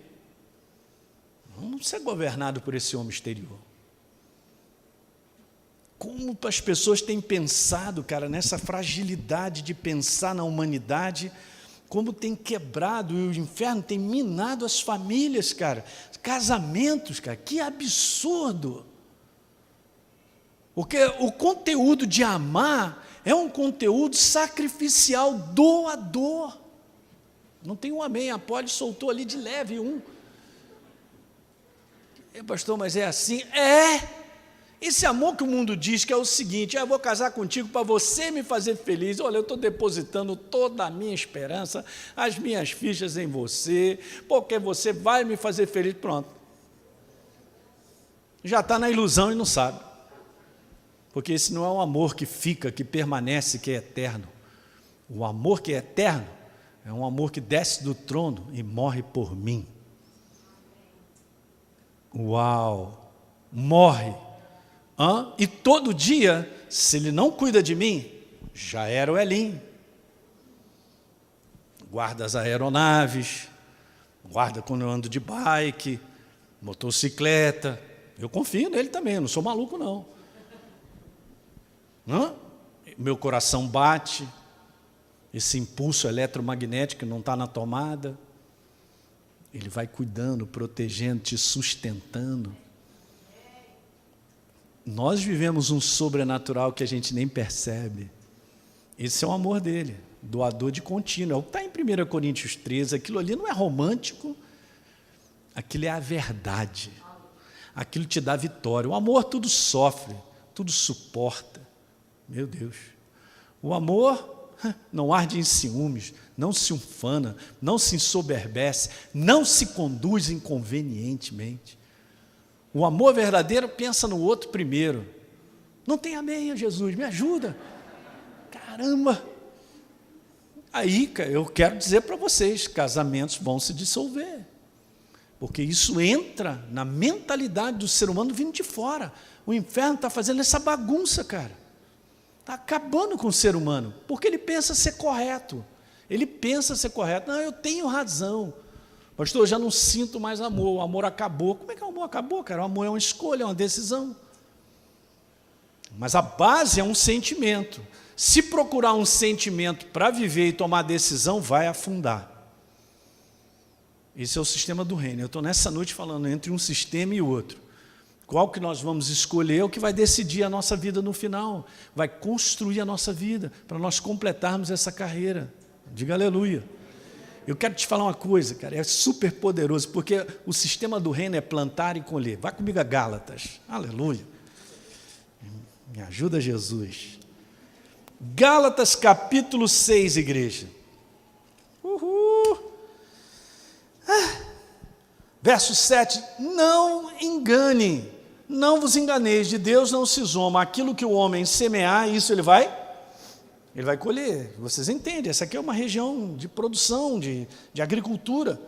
Não ser governado por esse homem exterior. Como as pessoas têm pensado, cara, nessa fragilidade de pensar na humanidade, como tem quebrado e o inferno tem minado as famílias, cara, casamentos, cara, que absurdo. Porque o conteúdo de amar é um conteúdo sacrificial, doador. Não tem um amém, a Poli soltou ali de leve um. Pastor, mas é assim? É! Esse amor que o mundo diz que é o seguinte, eu vou casar contigo para você me fazer feliz. Olha, eu estou depositando toda a minha esperança, as minhas fichas em você, porque você vai me fazer feliz. Pronto. Já está na ilusão e não sabe. Porque esse não é um amor que fica, que permanece, que é eterno. O amor que é eterno é um amor que desce do trono e morre por mim. Uau! Morre. E todo dia, se ele não cuida de mim, já era o Elim. Guarda as aeronaves, guarda quando eu ando de bike, motocicleta. Eu confio nele também, eu não sou maluco não. Meu coração bate, esse impulso eletromagnético não está na tomada. Ele vai cuidando, protegendo, te sustentando. Nós vivemos um sobrenatural que a gente nem percebe. Esse é o amor dele, doador de contínuo. É o que está em 1 Coríntios 13, aquilo ali não é romântico, aquilo é a verdade. Aquilo te dá vitória. O amor tudo sofre, tudo suporta. Meu Deus. O amor não arde em ciúmes, não se ufana, não se ensoberbece, não se conduz inconvenientemente. O amor verdadeiro pensa no outro primeiro. Não tem amém, Jesus, me ajuda. Caramba. Aí, eu quero dizer para vocês, casamentos vão se dissolver. Porque isso entra na mentalidade do ser humano vindo de fora. O inferno está fazendo essa bagunça, cara. Está acabando com o ser humano, porque ele pensa ser correto. Ele pensa ser correto. Não, eu tenho razão. Pastor, eu já não sinto mais amor, o amor acabou. Como é que o amor acabou, cara? O amor é uma escolha, é uma decisão. Mas a base é um sentimento. Se procurar um sentimento para viver e tomar decisão, vai afundar. Esse é o sistema do reino. Eu estou nessa noite falando entre um sistema e outro. Qual que nós vamos escolher é o que vai decidir a nossa vida no final. Vai construir a nossa vida, para nós completarmos essa carreira. Diga aleluia. Eu quero te falar uma coisa, cara, é super poderoso, porque o sistema do reino é plantar e colher. Vai comigo a Gálatas, aleluia. Me ajuda, Jesus. Gálatas capítulo 6, igreja. Verso 7, não engane, não vos enganeis, de Deus não se zomba. Aquilo que o homem semear, isso ele vai colher. Vocês entendem, essa aqui é uma região de produção, de agricultura.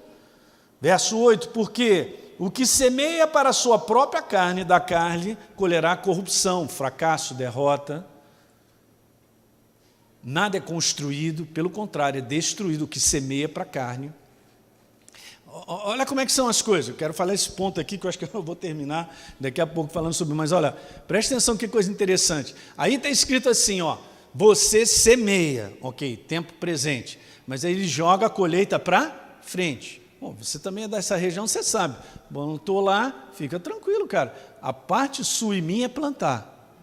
Verso 8, porque o que semeia para a sua própria carne, da carne, colherá corrupção, fracasso, derrota. Nada é construído, pelo contrário, é destruído. O que semeia para a carne. Olha como é que são as coisas. Eu quero falar esse ponto aqui, que eu acho que eu vou terminar daqui a pouco falando sobre. Mas olha, presta atenção, que coisa interessante. Aí está escrito assim, ó, você semeia, ok, tempo presente. Mas aí ele joga a colheita para frente. Bom, você também é dessa região, você sabe. Bom, não estou lá, fica tranquilo, cara. A parte sua e minha é plantar.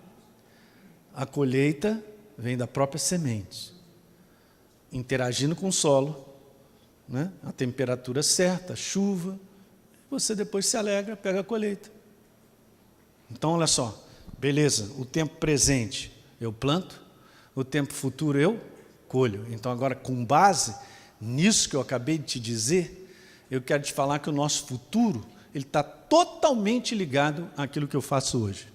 A colheita vem da própria semente, interagindo com o solo, né? A temperatura certa, a chuva, você depois se alegra, pega a colheita. Então, olha só, beleza, o tempo presente eu planto, o tempo futuro eu colho. Então, agora, com base nisso que eu acabei de te dizer, eu quero te falar que o nosso futuro, ele está totalmente ligado àquilo que eu faço hoje.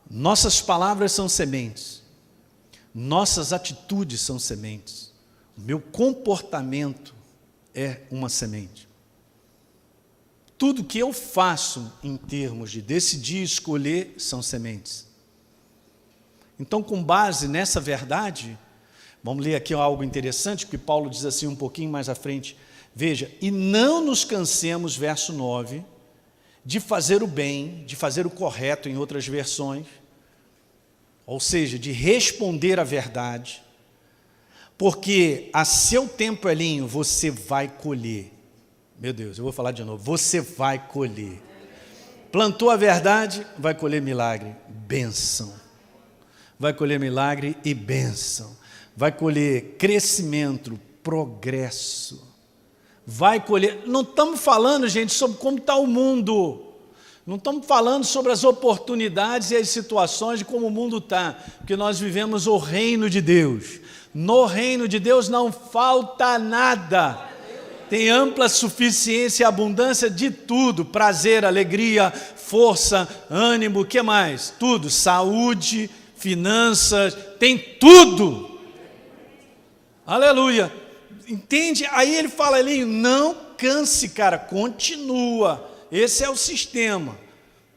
Nossas palavras são sementes. Nossas atitudes são sementes. O meu comportamento é uma semente. Tudo que eu faço em termos de decidir, escolher, são sementes. Então, com base nessa verdade, vamos ler aqui algo interessante, porque Paulo diz assim um pouquinho mais à frente. Veja, e não nos cansemos, verso 9, de fazer o bem, de fazer o correto em outras versões, ou seja, de responder a verdade, porque a seu tempo, Elinho, você vai colher. Meu Deus, eu vou falar de novo, você vai colher. Plantou a verdade, vai colher milagre, bênção. Vai colher milagre e bênção. Vai colher crescimento, progresso. Vai colher, não estamos falando, gente, sobre como está o mundo. Não estamos falando sobre as oportunidades e as situações de como o mundo está, porque nós vivemos o reino de Deus. No reino de Deus não falta nada. Tem ampla suficiência e abundância de tudo. Prazer, alegria, força, ânimo, o que mais? Tudo. Saúde, finanças, tem tudo. Aleluia. Entende? Aí ele fala ali, não canse, cara, continua. Esse é o sistema.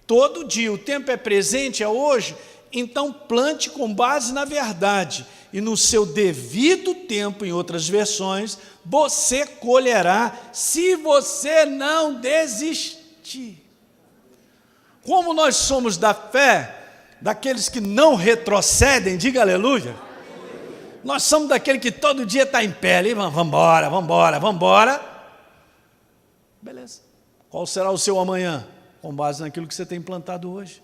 Todo dia, o tempo é presente, é hoje, então plante com base na verdade. E no seu devido tempo, em outras versões, você colherá se você não desistir. Como nós somos da fé, daqueles que não retrocedem, diga aleluia. Nós somos daquele que todo dia está em pé, ali, vamos embora, vamos embora, vamos embora. Beleza. Qual será o seu amanhã? Com base naquilo que você tem plantado hoje.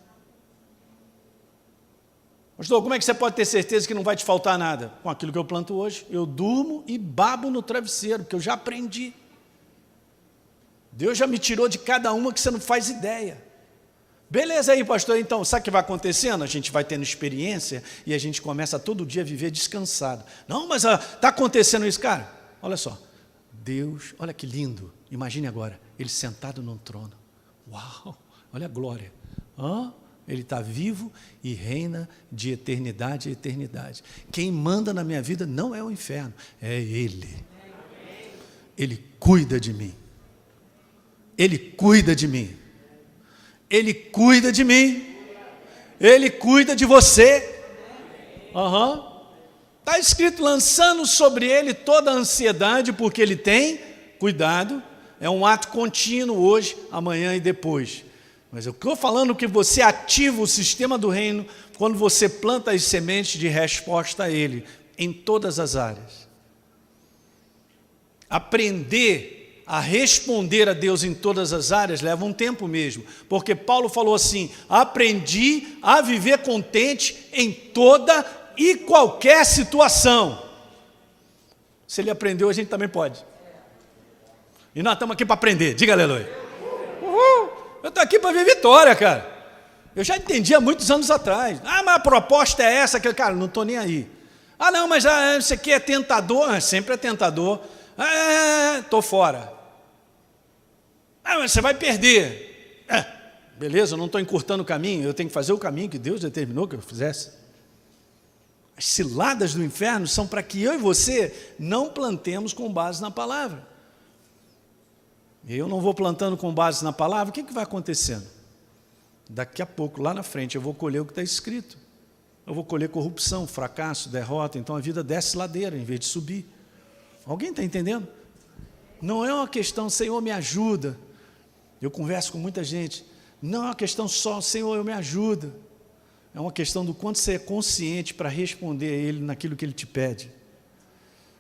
Pastor, como é que você pode ter certeza que não vai te faltar nada? Com aquilo que eu planto hoje, eu durmo e babo no travesseiro, porque eu já aprendi. Deus já me tirou de cada uma que você não faz ideia. Beleza aí, pastor, então, sabe o que vai acontecendo? A gente vai tendo experiência e a gente começa todo dia a viver descansado. Não, mas está acontecendo isso, cara. Olha só, Deus, olha que lindo, imagine agora, Ele sentado num trono. Uau, olha a glória. Ele está vivo e reina de eternidade a eternidade. Quem manda na minha vida não é o inferno, é Ele. Ele cuida de mim. Ele cuida de mim. Ele cuida de mim. Ele cuida de você. Está escrito, lançando sobre Ele toda a ansiedade, porque Ele tem cuidado. É um ato contínuo hoje, amanhã e depois. Mas eu estou falando que você ativa o sistema do reino quando você planta as sementes de resposta a Ele, em todas as áreas. Aprender a responder a Deus em todas as áreas leva um tempo mesmo, porque Paulo falou assim, aprendi a viver contente em toda e qualquer situação. Se ele aprendeu, a gente também pode. E nós estamos aqui para aprender, diga aleluia. Eu estou aqui para ver vitória, cara. Eu já entendi há muitos anos atrás. Mas a proposta é essa, que cara, não estou nem aí. Não, mas isso aqui é tentador, sempre é tentador. Estou fora. Mas você vai perder. Beleza, eu não estou encurtando o caminho, eu tenho que fazer o caminho que Deus determinou que eu fizesse. As ciladas do inferno são para que eu e você não plantemos com base na palavra. Eu não vou plantando com base na palavra, o que vai acontecendo? Daqui a pouco, lá na frente, eu vou colher o que está escrito. eu vou colher corrupção, fracasso, derrota. Então a vida desce ladeira em vez de subir. Alguém está entendendo? Não é uma questão, Senhor, me ajuda. Eu converso com muita gente. Não é uma questão só, Senhor, me ajuda. É uma questão do quanto você é consciente para responder a Ele naquilo que Ele te pede.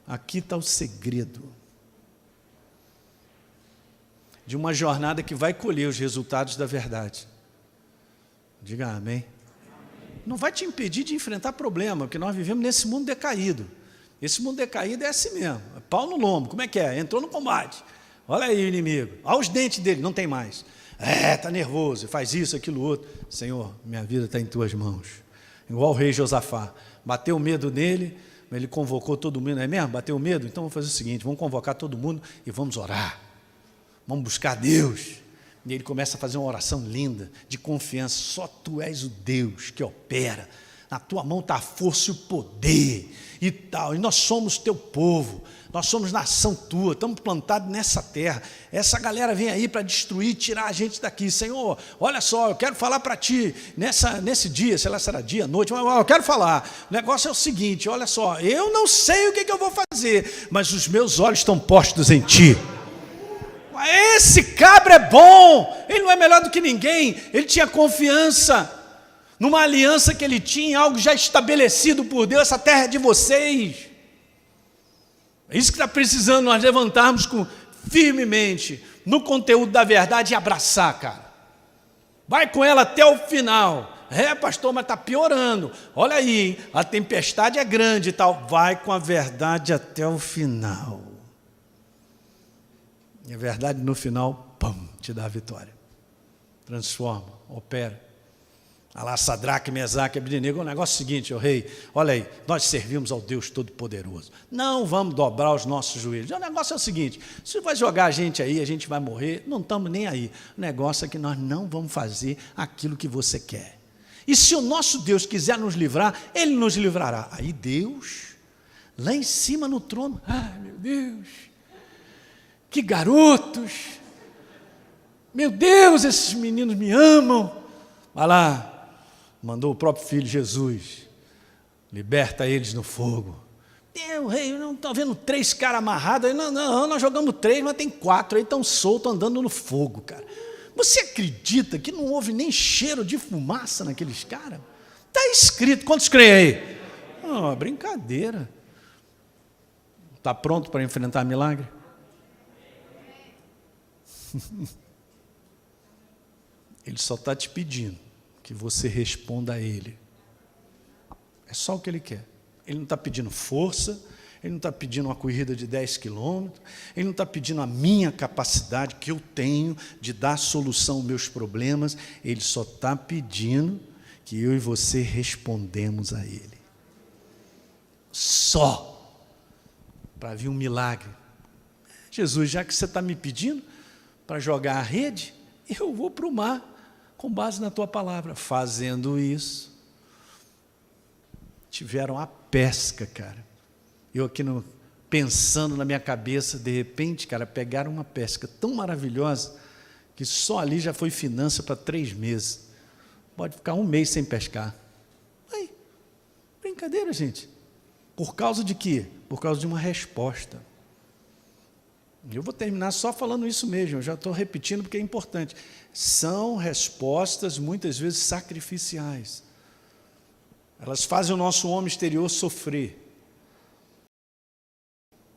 Aqui está o segredo de uma jornada que vai colher os resultados da verdade. Diga amém. Não vai te impedir de enfrentar problema, porque nós vivemos nesse mundo decaído. Esse mundo decaído é assim mesmo, é pau no lombo. Como é que é? Entrou no combate. Olha aí o inimigo, olha os dentes dele, não tem mais. Está nervoso, faz isso, aquilo, outro. Senhor, minha vida está em tuas mãos. Igual o rei Josafá, bateu medo nele, ele convocou todo mundo, não é mesmo? Bateu medo? Então vamos fazer o seguinte, vamos convocar todo mundo e vamos orar. Vamos buscar Deus. E ele começa a fazer uma oração linda, de confiança. Só tu és o Deus que opera. Na tua mão está a força e o poder e tal. E nós somos teu povo. Nós somos nação tua. Estamos plantados nessa terra. Essa galera vem aí para destruir, tirar a gente daqui. Senhor, olha só, eu quero falar para ti. Nesse dia, sei lá se era dia, noite, mas eu quero falar. O negócio é o seguinte, olha só. Eu não sei o que eu vou fazer, mas os meus olhos estão postos em ti. Esse cabra é bom, ele não é melhor do que ninguém, ele tinha confiança numa aliança que ele tinha, algo já estabelecido por Deus, essa terra é de vocês. É isso que está precisando nós levantarmos firmemente no conteúdo da verdade e abraçar, cara. Vai com ela até o final. Pastor, mas está piorando. Olha aí, hein? A tempestade é grande e tal. Vai com a verdade até o final. E a verdade no final, pum, te dá a vitória. Transforma, opera. Alá Sadraque, Mesaque, Abednego, o negócio é o seguinte, rei, olha aí, nós servimos ao Deus Todo-Poderoso. Não vamos dobrar os nossos joelhos. O negócio é o seguinte, se vai jogar a gente aí, a gente vai morrer, não estamos nem aí. O negócio é que nós não vamos fazer aquilo que você quer. E se o nosso Deus quiser nos livrar, Ele nos livrará. Aí Deus, lá em cima no trono, ai meu Deus, que garotos, meu Deus, esses meninos me amam. Vai lá, mandou o próprio Filho Jesus, liberta eles no fogo. Rei, não estou vendo 3 caras amarrados, não, nós jogamos 3, mas tem 4, aí estão soltos andando no fogo, cara. Você acredita que não houve nem cheiro de fumaça naqueles caras? Está escrito, quantos creem aí? Brincadeira. Está pronto para enfrentar milagre? Ele só está te pedindo que você responda a Ele. É só o que Ele quer. Ele não está pedindo força, Ele não está pedindo uma corrida de 10 quilômetros, Ele não está pedindo a minha capacidade que eu tenho de dar solução aos meus problemas, Ele só está pedindo que eu e você respondemos a Ele. Só para vir um milagre. Jesus, já que você está me pedindo para jogar a rede, eu vou para o mar, com base na tua palavra. Fazendo isso, tiveram a pesca, cara. Eu aqui pensando na minha cabeça, de repente, cara, pegaram uma pesca tão maravilhosa, que só ali já foi finança para 3 meses. Pode ficar 1 mês sem pescar. Aí, brincadeira, gente. Por causa de quê? Por causa de uma resposta. Eu vou terminar só falando isso mesmo, eu já estou repetindo porque é importante. São respostas muitas vezes sacrificiais. Elas fazem o nosso homem exterior sofrer.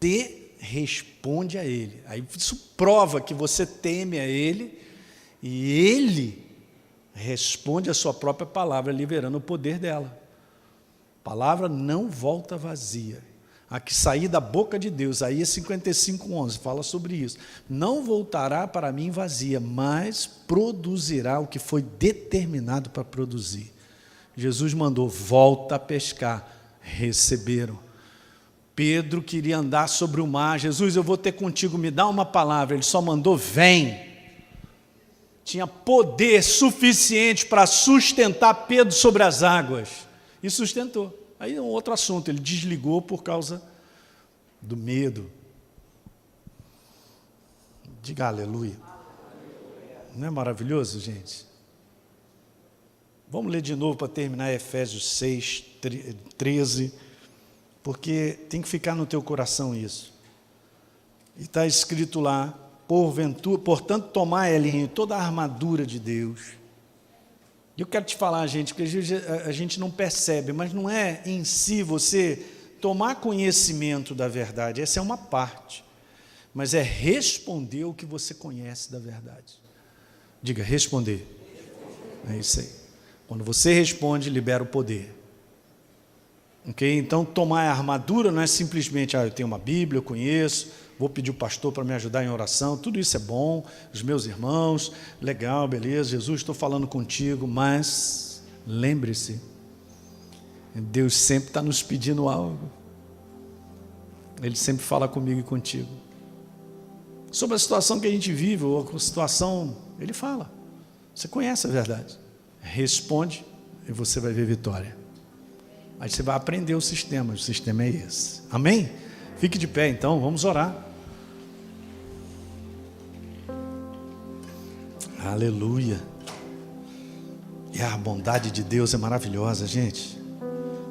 Você responde a Ele. Aí isso prova que você teme a Ele e Ele responde a sua própria palavra, liberando o poder dela. A palavra não volta vazia. A que sair da boca de Deus, aí 55:11 fala sobre isso. Não voltará para mim vazia, mas produzirá o que foi determinado para produzir. Jesus mandou, volta a pescar. Receberam. Pedro queria andar sobre o mar. Jesus, eu vou ter contigo, me dá uma palavra. Ele só mandou, vem. Tinha poder suficiente para sustentar Pedro sobre as águas. E sustentou. Aí é um outro assunto, ele desligou por causa do medo. Diga aleluia. Não é maravilhoso, gente? Vamos ler de novo para terminar Efésios 6, 13, porque tem que ficar no teu coração isso. E está escrito lá, portanto, tomai, Elinho, toda a armadura de Deus. E eu quero te falar, gente, que a gente não percebe, mas não é em si você tomar conhecimento da verdade, essa é uma parte, mas é responder o que você conhece da verdade. Diga, responder. É isso aí. Quando você responde, libera o poder. Ok? Então, tomar a armadura não é simplesmente, eu tenho uma Bíblia, eu conheço, vou pedir o pastor para me ajudar em oração, tudo isso é bom, os meus irmãos, legal, beleza, Jesus, estou falando contigo, mas lembre-se, Deus sempre está nos pedindo algo, Ele sempre fala comigo e contigo, sobre a situação que a gente vive, ou a situação, Ele fala, você conhece a verdade, responde e você vai ver vitória, aí você vai aprender o sistema é esse, amém? Fique de pé então, vamos orar. Aleluia. E a bondade de Deus é maravilhosa, gente.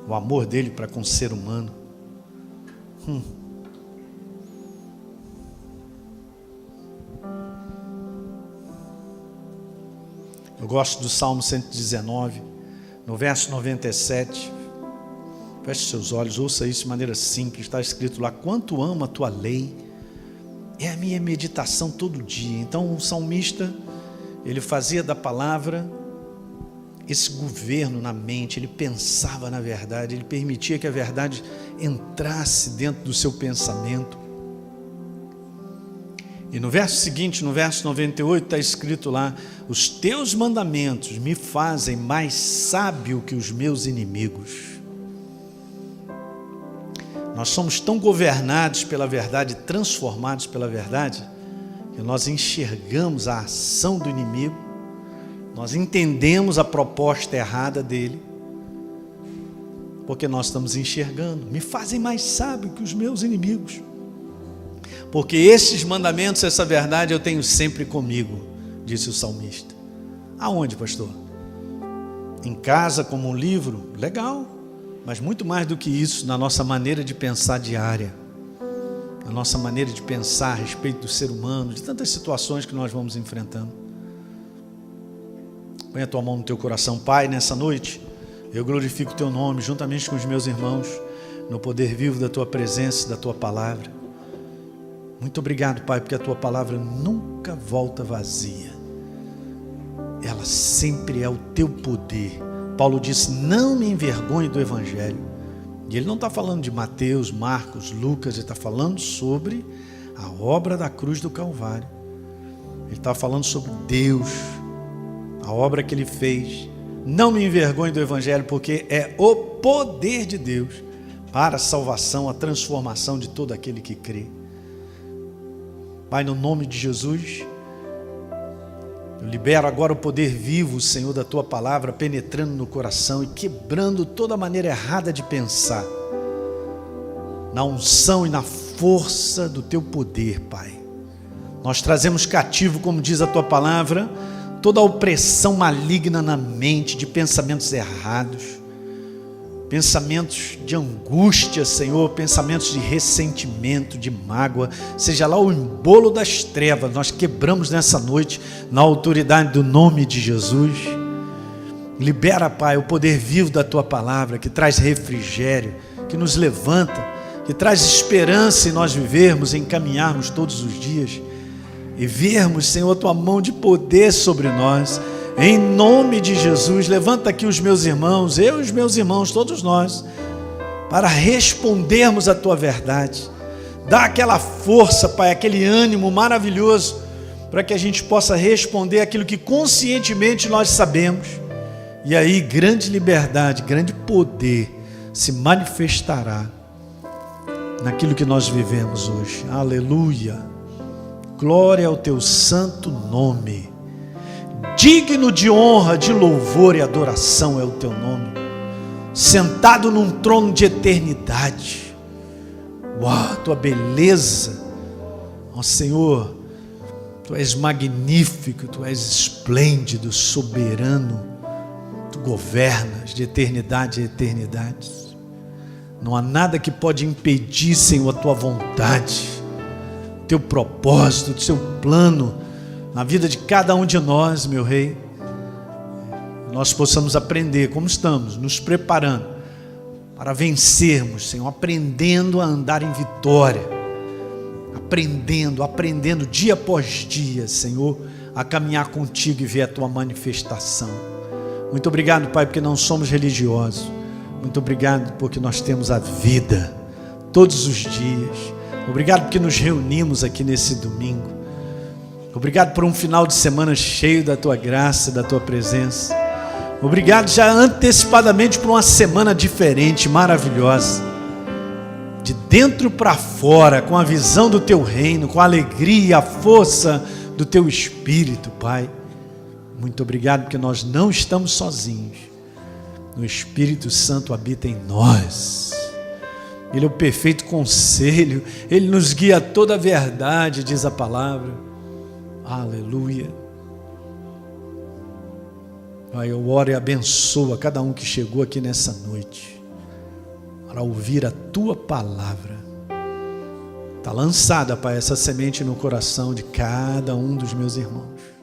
O amor dele para com o ser humano. Eu gosto do Salmo 119, no verso 97. Feche seus olhos, ouça isso de maneira simples. Está escrito lá, quanto amo a tua lei, é a minha meditação todo dia. Então o salmista, ele fazia da palavra esse governo na mente, ele pensava na verdade, ele permitia que a verdade entrasse dentro do seu pensamento. E no verso seguinte, no verso 98, está escrito lá, os teus mandamentos me fazem mais sábio que os meus inimigos. Nós somos tão governados pela verdade, transformados pela verdade, que nós enxergamos a ação do inimigo, nós entendemos a proposta errada dele, porque nós estamos enxergando, me fazem mais sábio que os meus inimigos, porque esses mandamentos, essa verdade eu tenho sempre comigo, disse o salmista. Aonde, pastor? Em casa, como um livro? Legal, mas muito mais do que isso, na nossa maneira de pensar diária, a nossa maneira de pensar a respeito do ser humano, de tantas situações que nós vamos enfrentando. Põe a tua mão no teu coração. Pai, nessa noite, eu glorifico o teu nome, juntamente com os meus irmãos, no poder vivo da tua presença e da tua palavra. Muito obrigado, Pai, porque a tua palavra nunca volta vazia. Ela sempre é o teu poder. Paulo disse, não me envergonhe do Evangelho. E ele não está falando de Mateus, Marcos, Lucas, ele está falando sobre a obra da cruz do Calvário. Ele está falando sobre Deus, a obra que ele fez. Não me envergonhe do Evangelho, porque é o poder de Deus para a salvação, a transformação de todo aquele que crê. Pai, no nome de Jesus, eu libero agora o poder vivo, Senhor, da tua palavra, penetrando no coração e quebrando toda a maneira errada de pensar, na unção e na força do teu poder, Pai. Nós trazemos cativo, como diz a tua palavra, toda a opressão maligna na mente, de pensamentos errados, pensamentos de angústia, Senhor, pensamentos de ressentimento, de mágoa, seja lá o embolo das trevas, nós quebramos nessa noite, na autoridade do nome de Jesus. Libera, Pai, o poder vivo da tua palavra, que traz refrigério, que nos levanta, que traz esperança em nós vivermos, em caminharmos todos os dias, e vermos, Senhor, tua mão de poder sobre nós. Em nome de Jesus, levanta aqui os meus irmãos, eu e os meus irmãos, todos nós, para respondermos a tua verdade. Dá aquela força, Pai, aquele ânimo maravilhoso, para que a gente possa responder aquilo que conscientemente nós sabemos. E aí, grande liberdade, grande poder se manifestará naquilo que nós vivemos hoje. Aleluia! Glória ao teu santo nome. Digno de honra, de louvor e adoração é o teu nome, sentado num trono de eternidade. Uau, tua beleza, ó Senhor, tu és magnífico, tu és esplêndido, soberano, tu governas de eternidade a eternidade. Não há nada que pode impedir, Senhor, a tua vontade, teu propósito, o seu plano na vida de cada um de nós, meu Rei. Nós possamos aprender como estamos, nos preparando para vencermos, Senhor, aprendendo a andar em vitória, aprendendo dia após dia, Senhor, a caminhar contigo e ver a tua manifestação. Muito obrigado, Pai, porque não somos religiosos. Muito obrigado porque nós temos a vida todos os dias. Obrigado porque nos reunimos aqui nesse domingo. Obrigado por um final de semana cheio da tua graça, da tua presença. Obrigado já antecipadamente por uma semana diferente, maravilhosa. De dentro para fora, com a visão do teu reino, com a alegria, a força do teu Espírito, Pai. Muito obrigado porque nós não estamos sozinhos. O Espírito Santo habita em nós. Ele é o perfeito conselho. Ele nos guia a toda a verdade, diz a palavra. Aleluia. Pai, eu oro e abençoo a cada um que chegou aqui nessa noite para ouvir a tua palavra. Está lançada, Pai, essa semente no coração de cada um dos meus irmãos.